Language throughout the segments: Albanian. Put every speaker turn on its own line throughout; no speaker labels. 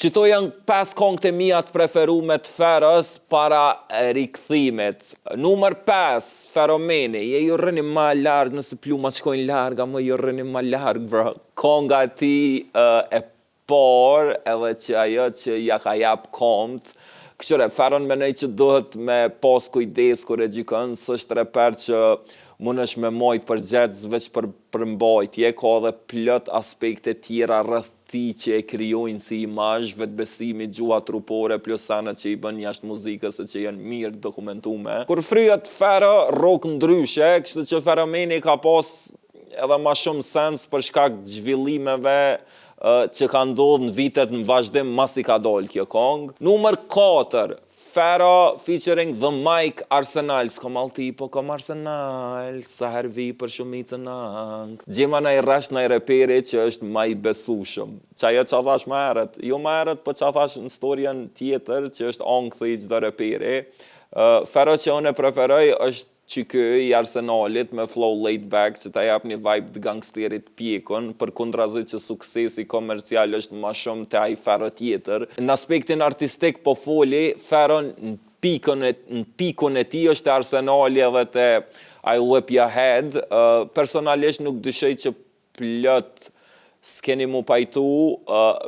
Qëto janë 5 këngët e mia të preferume të Ferës para rikthimit. Numër 5, Feromeni, je ju rrëni ma largë, nëse pluma shkojnë largë, ama ju rrëni ma largë, bro. Konga ti e por, edhe që ajo që ja ka jap komt. Këshire, Feron menoj që duhet me pas kujdes kur e gjikon, s'është reper që mund është me mojt për gjatë zveç për mbajtje, ka edhe plot aspekte tjera rreth ti që e krijojnë si imazh, vetbesimi, gjua trupore, plus sana që i bën jashtë muzikës e që janë mirë dokumentume. Kur fryhet Fero, rock ndryshe, kështu që Feromeni ka pas edhe ma shumë sens për shkak të zhvillimeve që ka ndodhur në vitet në vazhdim mas i ka dalë kjo këngë. Numër 4, Fero featuring The Mike Arsenal. S'kom alti, po kom Arsenal, sa hervi për shumicën angë. Gjema na i rash na i reperi që është ma i besushëm. Qa jo që thash ma herët, jo ma herët, po që thash në storien tjetër që është angë thëj çdo reperi. Fero që unë e preferoj është që kë i Arsenalit me flow laid back, që ta jap një vibe të gangsterit pjekun, për kundrazi që suksesi komercial është ma shumë të ai Fero tjetër. Në aspektin artistik po foli, Fero në pikun e ti është Arsenali edhe të I Whip Your Head. Personalisht nuk dyshoj që plot s'keni mu pajtu,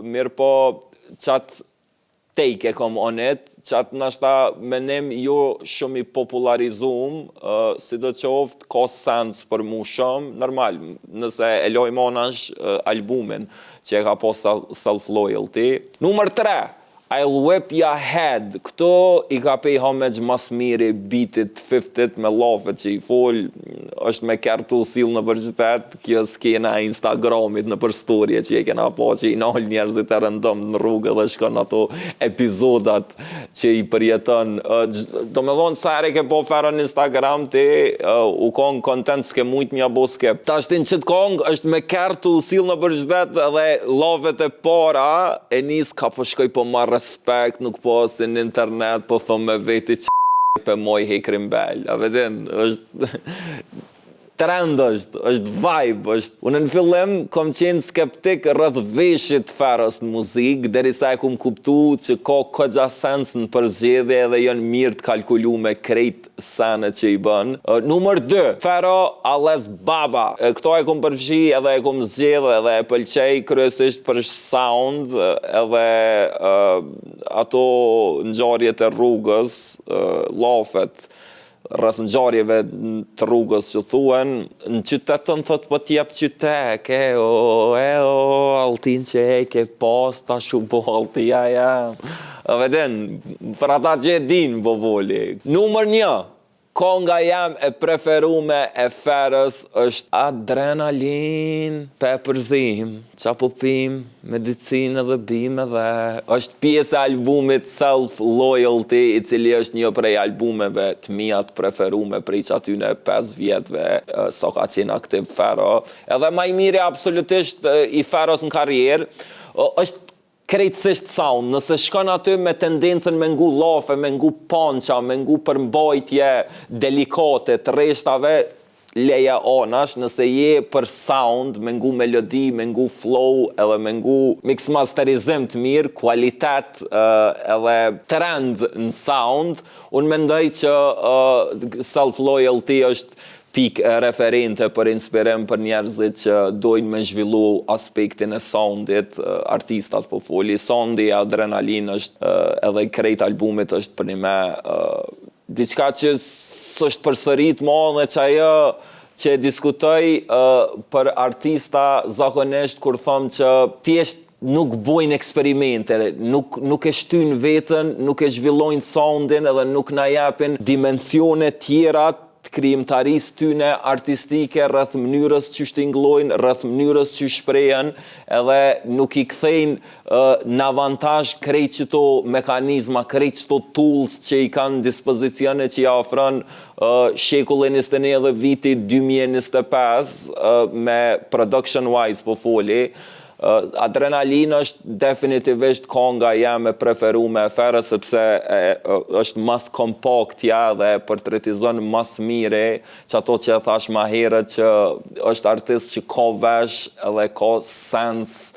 mirë po qatë take e kom onet, qatë nashta menim jo shumë i popularizum, si do qoftë ka sens për mu shumë, normal, nëse e loj monash albumin që e ka po self-loyalty. Numër 3, I'll Whip Your Head. Këto i ka pej homage mas miri beatit 50 me lafet që i fol, është me kertu sil në përgjithet, kjo s'kena Instagramit në për storje që i kena po që i nal njerëzit e rëndëm në rrugë dhe shkon ato epizodat që i përjeton. Do me thonë sa ere ke po Fero në Instagram ti, u kong content s'ke mujt mja bo skep. Ta shtin qëtë kong është me kertu sil në përgjithet dhe lafet e para e nis ka po shkoj po marrë respekt, nuk po si në internet, po thom me veti që për moj hekrim bel. A vedin, është trend është vibe, është. Unë në fillim kom qenë skeptik rreth veshit Feros në muzikë, derisa e kom kuptu që ka këgja sens në përzgjedhje dhe janë mirë të kalkulu me krejt sene që i bën. Numër 2, Fero Ales Baba. Këto e kom përfshi edhe e kom zgjedh edhe e pëlqej kryesisht për sound edhe ato ngjarjet e rrugës, lafet rreth ngjarjeve të rrugës që thuen, në qytetën thot po t'jep qytet, altin që e ke pas, ta shubo altia jam. A vedin, për ata që e din po voli. Numër 1, konga jam e preferume e Ferës është Adrenalin, pepërzim, qa po pim, medicinë dhe bime dhe është pjesë e albumit Self-Loyalty, i cili është një prej albumeve të mia të preferume prej që atyne 5 vjetëve sa ka qenë aktiv Fero. Edhe ma i miri absolutisht i Feros në karrierë është krejtësisht sound, nëse shkon aty me tendencën me ngu lafe, me ngu panqa, me ngu përmbajtje delikate të rreshtave, leja anash, nëse je për sound, me ngu melodi, me ngu flow, edhe me ngu mix masterizim të mirë, kualitet edhe trend në sound, unë mendoj që Self-Loyalty është pikë referente për inspirim për njerëzit që dojnë me zhvillu aspektin e soundit, artistat po foli. Soundi e Adrenalin është edhe krejt albumit është për një me diçka që s'është përsërit mo dhe që ajo që diskutoj për artista zakonisht kur thom që thjesht nuk bojnë eksperimente, nuk e shtyn vetën, nuk e zhvillojnë soundin edhe nuk na japin dimensione tjera të krijimtarisë tyne artistike rreth mënyrës që shtingëllojnë, rreth mënyrës që shprehen, edhe nuk i kthejnë në avantazh krejt qëto mekanizma, krejt qëto tools që i kanë dispozicione që i ofron shekullin 21 dhe viti 2025 me production wise po foli. Adrenalin është definitivisht konga jam e preferume e Ferës sepse është mas kompaktja dhe portretizon mas mire që ato që e thash ma herët që është artist që ka vesh edhe ka sens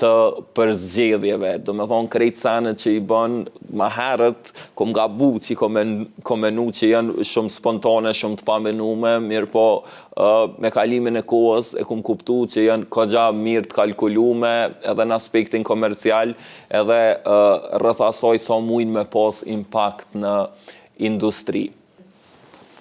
të përzgjedhjeve. Do me thonë krejt senet që i bën ma herët, kom gabu që kom menu që janë shumë spontane, shumë të pamenume, mirë po me kalimin e kohës e kom kuptu që janë kogja mirë të kalkulume edhe në aspektin komercial, edhe rreth asaj sa mujnë me pas impact në industri.